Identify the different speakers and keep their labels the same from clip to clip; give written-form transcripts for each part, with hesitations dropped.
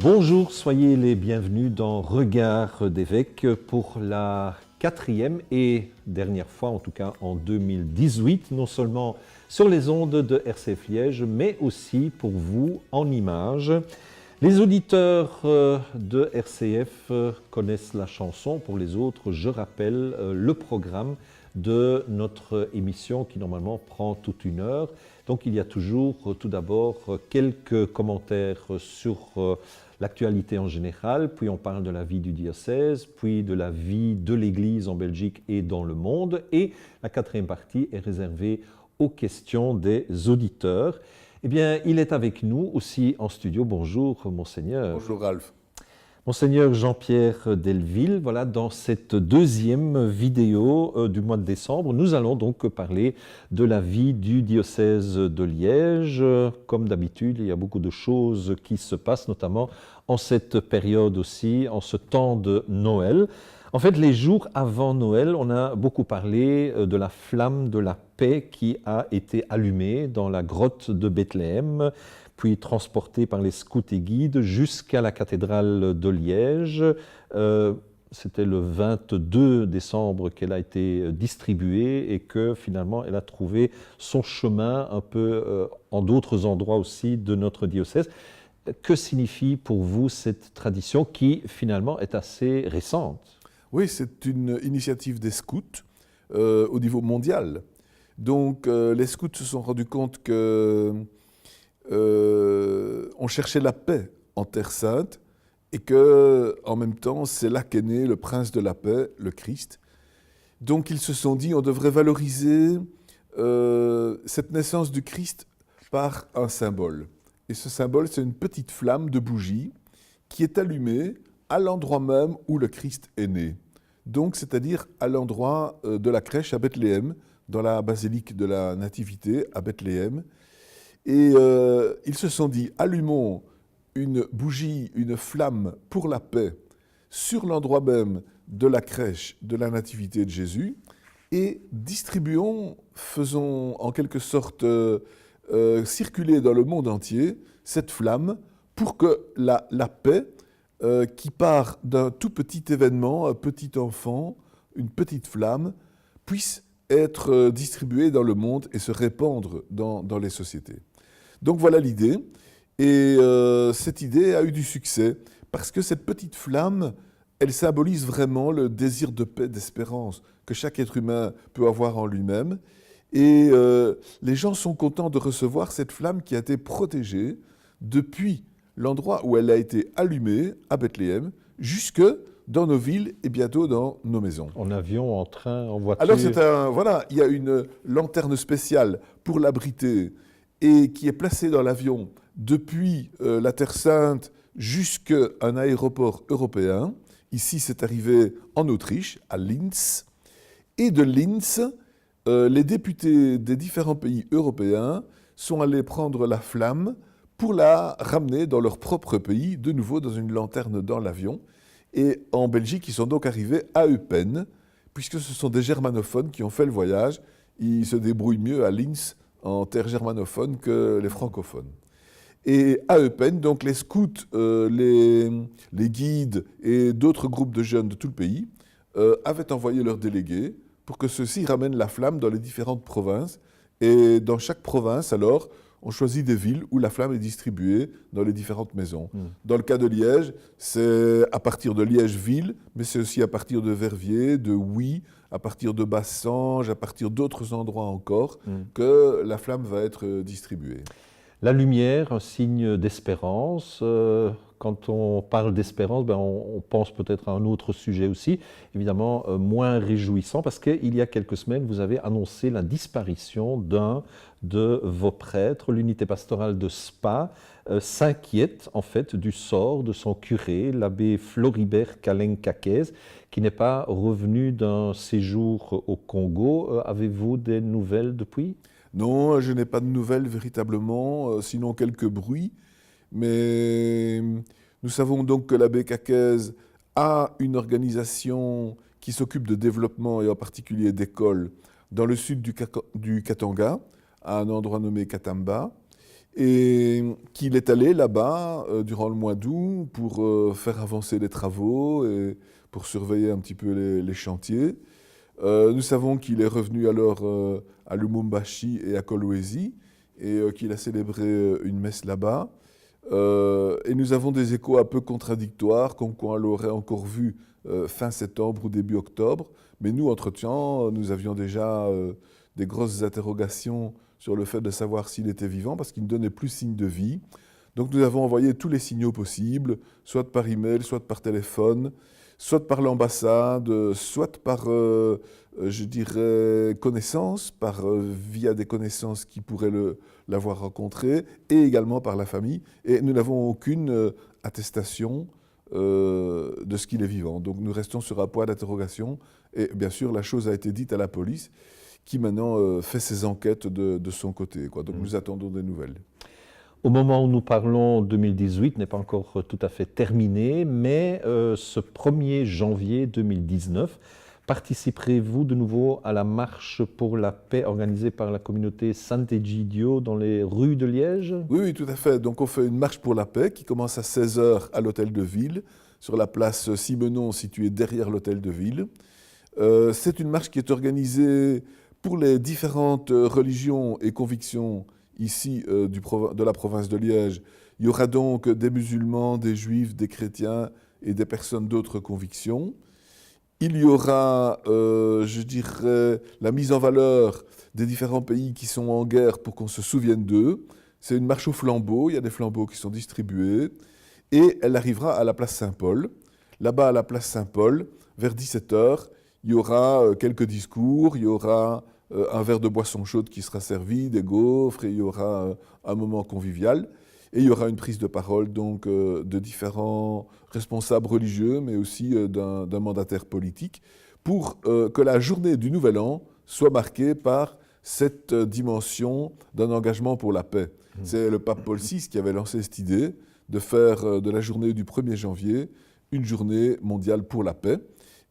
Speaker 1: Bonjour, soyez les bienvenus dans Regard d'évêque pour la 4e et dernière fois, en tout cas en 2018, non seulement sur les ondes de RCF Liège, mais aussi pour vous en images. Les auditeurs de RCF connaissent la chanson, pour les autres, je rappelle le programme de notre émission qui normalement prend toute une heure. Donc il y a toujours tout d'abord quelques commentaires sur l'actualité en général, puis on parle de la vie du diocèse, puis de la vie de l'Église en Belgique et dans le monde. Et la 4e partie est réservée aux questions des auditeurs. Eh bien, il est avec nous aussi en studio. Bonjour, Monseigneur.
Speaker 2: Bonjour, Ralph.
Speaker 1: Monseigneur Jean-Pierre Delville, voilà, dans cette 2e vidéo du mois de décembre, nous allons donc parler de la vie du diocèse de Liège. Comme d'habitude, il y a beaucoup de choses qui se passent, notamment en cette période aussi, en ce temps de Noël. En fait, les jours avant Noël, on a beaucoup parlé de la flamme de la paix qui a été allumée dans la grotte de Bethléem, puis transportée par les scouts et guides jusqu'à la cathédrale de Liège. C'était le 22 décembre qu'elle a été distribuée et que finalement elle a trouvé son chemin un peu en d'autres endroits aussi de notre diocèse. Que signifie pour vous cette tradition qui finalement est assez récente ?
Speaker 2: Oui, c'est une initiative des scouts au niveau mondial. Donc les scouts se sont rendus compte que on cherchait la paix en Terre Sainte et que, en même temps, c'est là qu'est né le prince de la paix, le Christ. Donc ils se sont dit, on devrait valoriser cette naissance du Christ par un symbole. Et ce symbole, c'est une petite flamme de bougie qui est allumée à l'endroit même où le Christ est né. Donc, c'est-à-dire à l'endroit de la crèche à Bethléem, dans la basilique de la Nativité à Bethléem. Et ils se sont dit, allumons une bougie, une flamme pour la paix sur l'endroit même de la crèche de la Nativité de Jésus et distribuons, faisons en quelque sorte circuler dans le monde entier cette flamme pour que la paix qui part d'un tout petit événement, un petit enfant, une petite flamme, puisse être distribuée dans le monde et se répandre dans les sociétés. Donc voilà l'idée, et cette idée a eu du succès, parce que cette petite flamme, elle symbolise vraiment le désir de paix, d'espérance que chaque être humain peut avoir en lui-même, et les gens sont contents de recevoir cette flamme qui a été protégée depuis l'endroit où elle a été allumée, à Bethléem, jusque dans nos villes et bientôt dans nos maisons.
Speaker 1: En avion, en train, en voiture.
Speaker 2: Alors voilà, il y a une lanterne spéciale pour l'abriter et qui est placée dans l'avion depuis la Terre Sainte jusqu'à un aéroport européen. Ici, c'est arrivé en Autriche, à Linz. Et de Linz, les députés des différents pays européens sont allés prendre la flamme pour la ramener dans leur propre pays, de nouveau dans une lanterne dans l'avion. Et en Belgique, ils sont donc arrivés à Eupen, puisque ce sont des germanophones qui ont fait le voyage. Ils se débrouillent mieux à Linz, en terre germanophone, que les francophones. Et à Eupen, donc les scouts, les guides et d'autres groupes de jeunes de tout le pays avaient envoyé leurs délégués pour que ceux-ci ramènent la flamme dans les différentes provinces. Et dans chaque province, alors, on choisit des villes où la flamme est distribuée dans les différentes maisons. Dans le cas de Liège, c'est à partir de Liège-Ville, mais c'est aussi à partir de Verviers, de Huy, à partir de Bassange, à partir d'autres endroits encore, que la flamme va être distribuée.
Speaker 1: La lumière, un signe d'espérance. Quand on parle d'espérance, on pense peut-être à un autre sujet aussi, évidemment moins réjouissant, parce qu'il y a quelques semaines, vous avez annoncé la disparition d'un de vos prêtres. L'unité pastorale de Spa s'inquiète en fait du sort de son curé, l'abbé Floribert Kalen-Kakez, qui n'est pas revenu d'un séjour au Congo. Avez-vous des nouvelles depuis ?
Speaker 2: Non, je n'ai pas de nouvelles véritablement, sinon quelques bruits. Mais nous savons donc que l'abbé Kakez a une organisation qui s'occupe de développement et en particulier d'écoles dans le sud du Katanga, à un endroit nommé Katamba. et qu'il est allé là-bas durant le mois d'août pour faire avancer les travaux et pour surveiller un petit peu les chantiers. Nous savons qu'il est revenu alors à Lubumbashi et à Kolwezi et qu'il a célébré une messe là-bas. Et nous avons des échos un peu contradictoires, comme quoi on l'aurait encore vu fin septembre ou début octobre. Mais nous, entre-temps, nous avions déjà des grosses interrogations sur le fait de savoir s'il était vivant, parce qu'il ne donnait plus signe de vie. Donc nous avons envoyé tous les signaux possibles, soit par email, soit par téléphone, soit par l'ambassade, soit par, je dirais, connaissance, via des connaissances qui pourraient l'avoir rencontré, et également par la famille. Et nous n'avons aucune attestation de ce qu'il est vivant. Donc nous restons sur un point d'interrogation. Et bien sûr, la chose a été dite à la police, qui maintenant fait ses enquêtes de son côté, quoi. Donc nous attendons des nouvelles.
Speaker 1: Au moment où nous parlons, 2018 n'est pas encore tout à fait terminé, mais ce 1er janvier 2019, participerez-vous de nouveau à la marche pour la paix organisée par la communauté Sant'Egidio dans les rues de Liège?
Speaker 2: Oui, oui, tout à fait. Donc on fait une marche pour la paix qui commence à 16h à l'hôtel de ville, sur la place Simenon située derrière l'hôtel de ville. C'est une marche qui est organisée pour les différentes religions et convictions ici de la province de Liège. Il y aura donc des musulmans, des juifs, des chrétiens et des personnes d'autres convictions. Il y aura, je dirais, la mise en valeur des différents pays qui sont en guerre pour qu'on se souvienne d'eux. C'est une marche au flambeau, il y a des flambeaux qui sont distribués. Et elle arrivera à la place Saint-Paul. Là-bas, à la place Saint-Paul, vers 17h, il y aura quelques discours, il y aura un verre de boisson chaude qui sera servi, des gaufres, et il y aura un moment convivial. Et il y aura une prise de parole donc, de différents responsables religieux, mais aussi d'un mandataire politique, pour que la journée du Nouvel An soit marquée par cette dimension d'un engagement pour la paix. C'est le pape Paul VI qui avait lancé cette idée de faire de la journée du 1er janvier une journée mondiale pour la paix.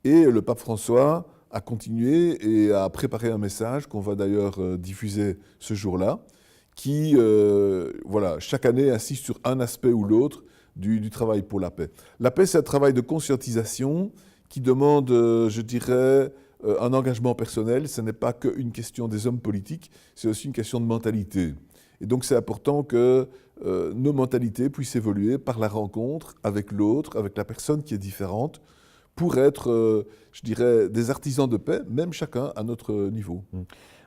Speaker 2: Et le pape François a continué et a préparé un message qu'on va d'ailleurs diffuser ce jour-là, qui, voilà, chaque année insiste sur un aspect ou l'autre du travail pour la paix. La paix, c'est un travail de conscientisation qui demande, je dirais, un engagement personnel. Ce n'est pas qu'une question des hommes politiques, c'est aussi une question de mentalité. Et donc c'est important que nos mentalités puissent évoluer par la rencontre avec l'autre, avec la personne qui est différente, pour être, je dirais, des artisans de paix, même chacun à notre niveau.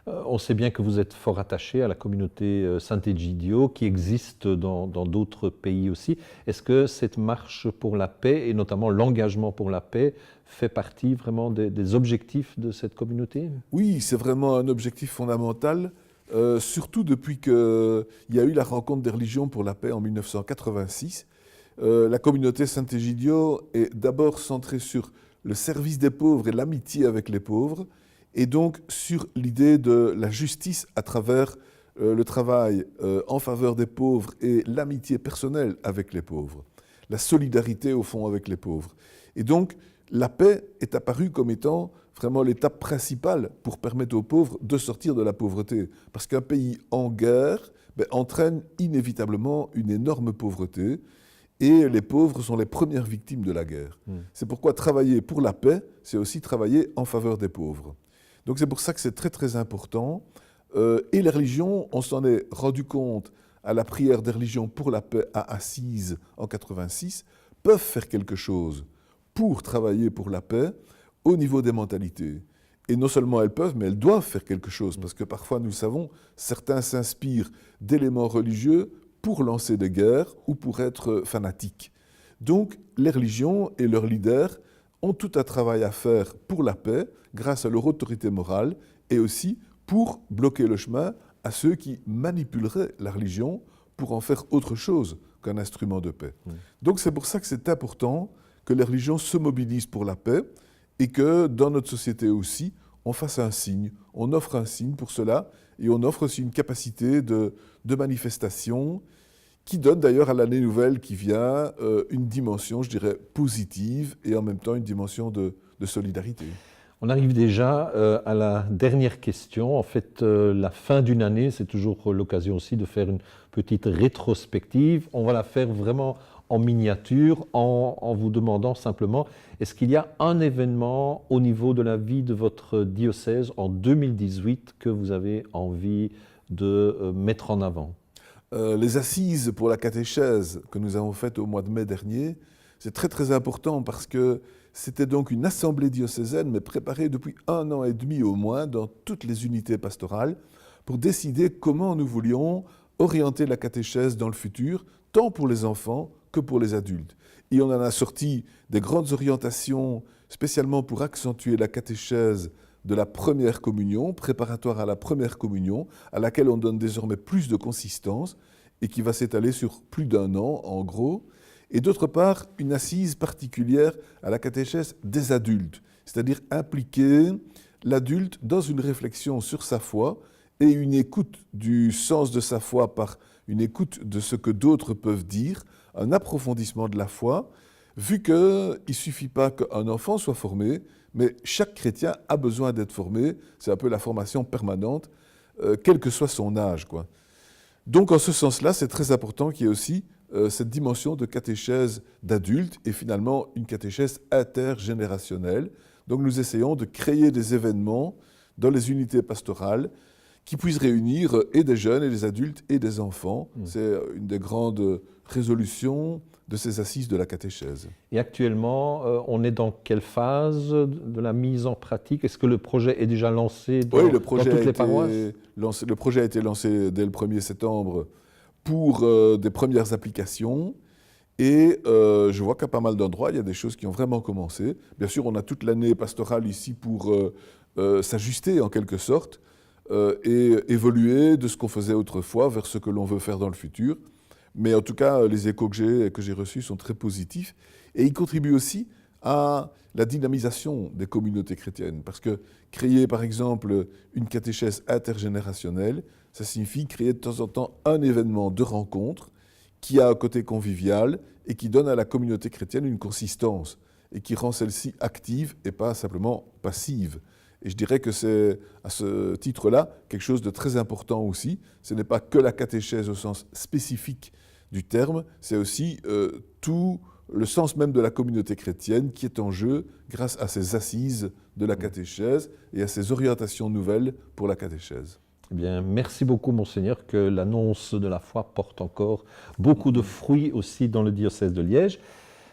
Speaker 1: On sait bien que vous êtes fort attaché à la communauté Sant'Egidio qui existe dans d'autres pays aussi. Est-ce que cette marche pour la paix, et notamment l'engagement pour la paix, fait partie vraiment des objectifs de cette communauté?
Speaker 2: Oui, c'est vraiment un objectif fondamental, surtout depuis qu'il y a eu la rencontre des religions pour la paix en 1986. La communauté Sant'Egidio est d'abord centrée sur le service des pauvres et l'amitié avec les pauvres, et donc sur l'idée de la justice à travers le travail en faveur des pauvres et l'amitié personnelle avec les pauvres, la solidarité au fond avec les pauvres. Et donc la paix est apparue comme étant vraiment l'étape principale pour permettre aux pauvres de sortir de la pauvreté, parce qu'un pays en guerre entraîne inévitablement une énorme pauvreté. Et les pauvres sont les premières victimes de la guerre. C'est pourquoi travailler pour la paix, c'est aussi travailler en faveur des pauvres. Donc c'est pour ça que c'est très très important. Et les religions, on s'en est rendu compte à la prière des religions pour la paix à Assise en 86, peuvent faire quelque chose pour travailler pour la paix au niveau des mentalités. Et non seulement elles peuvent, mais elles doivent faire quelque chose, parce que parfois, nous le savons, certains s'inspirent d'éléments religieux pour lancer des guerres ou pour être fanatiques. Donc, les religions et leurs leaders ont tout un travail à faire pour la paix, grâce à leur autorité morale, et aussi pour bloquer le chemin à ceux qui manipuleraient la religion pour en faire autre chose qu'un instrument de paix. Donc, c'est pour ça que c'est important que les religions se mobilisent pour la paix et que, dans notre société aussi, on fasse un signe, on offre un signe pour cela, et on offre aussi une capacité de manifestation qui donne d'ailleurs à l'année nouvelle qui vient une dimension, je dirais, positive et en même temps une dimension de solidarité.
Speaker 1: On arrive déjà à la dernière question. En fait, la fin d'une année, c'est toujours l'occasion aussi de faire une petite rétrospective. On va la faire vraiment en miniature, en vous demandant simplement, est-ce qu'il y a un événement au niveau de la vie de votre diocèse en 2018 que vous avez envie de mettre en avant?
Speaker 2: Les assises pour la catéchèse que nous avons faites au mois de mai dernier, c'est très très important parce que c'était donc une assemblée diocésaine, mais préparée depuis 1 an et demi au moins dans toutes les unités pastorales pour décider comment nous voulions orienter la catéchèse dans le futur, tant pour les enfants que pour les adultes. Et on en a sorti des grandes orientations spécialement pour accentuer la catéchèse de la première communion, préparatoire à la première communion, à laquelle on donne désormais plus de consistance et qui va s'étaler sur plus d'1 an en gros. Et d'autre part, une assise particulière à la catéchèse des adultes, c'est-à-dire impliquer l'adulte dans une réflexion sur sa foi et une écoute du sens de sa foi par une écoute de ce que d'autres peuvent dire, un approfondissement de la foi, vu qu'il ne suffit pas qu'un enfant soit formé, mais chaque chrétien a besoin d'être formé, c'est un peu la formation permanente, quel que soit son âge, quoi. Donc en ce sens-là, c'est très important qu'il y ait aussi cette dimension de catéchèse d'adultes et finalement une catéchèse intergénérationnelle. Donc nous essayons de créer des événements dans les unités pastorales qui puissent réunir et des jeunes et des adultes et des enfants. C'est une des grandes résolutions de ces assises de la catéchèse.
Speaker 1: Et actuellement, on est dans quelle phase de la mise en pratique? Est-ce que le projet est déjà lancé dans,
Speaker 2: Oui,
Speaker 1: dans toutes les paroisses?
Speaker 2: le projet a été lancé dès le 1er septembre pour des premières applications. Et je vois qu'à pas mal d'endroits, il y a des choses qui ont vraiment commencé. Bien sûr, on a toute l'année pastorale ici pour s'ajuster en quelque sorte et évoluer de ce qu'on faisait autrefois vers ce que l'on veut faire dans le futur. Mais en tout cas, les échos que j'ai reçus sont très positifs. Et ils contribuent aussi à la dynamisation des communautés chrétiennes. Parce que créer, par exemple, une catéchèse intergénérationnelle, ça signifie créer de temps en temps un événement de rencontre qui a un côté convivial et qui donne à la communauté chrétienne une consistance et qui rend celle-ci active et pas simplement passive. Et je dirais que c'est, à ce titre-là, quelque chose de très important aussi. Ce n'est pas que la catéchèse au sens spécifique du terme, c'est aussi tout le sens même de la communauté chrétienne qui est en jeu grâce à ces assises de la catéchèse et à ces orientations nouvelles pour la catéchèse.
Speaker 1: Eh bien, merci beaucoup, Monseigneur, que l'annonce de la foi porte encore beaucoup de fruits aussi dans le diocèse de Liège.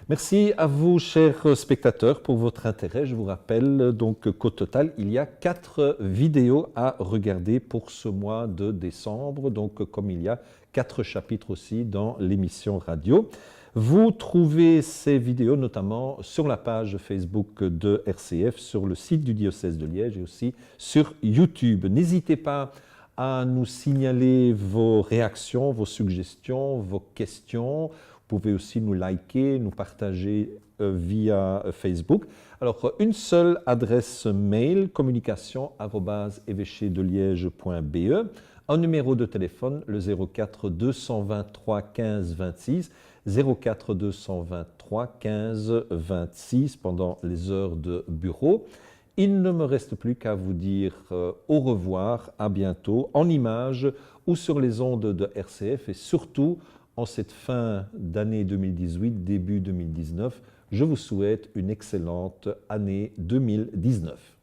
Speaker 1: Merci à vous, chers spectateurs, pour votre intérêt. Je vous rappelle donc qu'au total, il y a 4 vidéos à regarder pour ce mois de décembre, donc comme il y a 4 chapitres aussi dans l'émission radio. Vous trouvez ces vidéos notamment sur la page Facebook de RCF, sur le site du diocèse de Liège et aussi sur YouTube. N'hésitez pas à nous signaler vos réactions, vos suggestions, vos questions. Vous pouvez aussi nous liker, nous partager via Facebook. Alors, une seule adresse mail, communication@évêchedeliège.be. Un numéro de téléphone, le 04 223 15 26, 04 223 15 26 pendant les heures de bureau. Il ne me reste plus qu'à vous dire au revoir, à bientôt, en images ou sur les ondes de RCF et surtout, en cette fin d'année 2018, début 2019, je vous souhaite une excellente année 2019.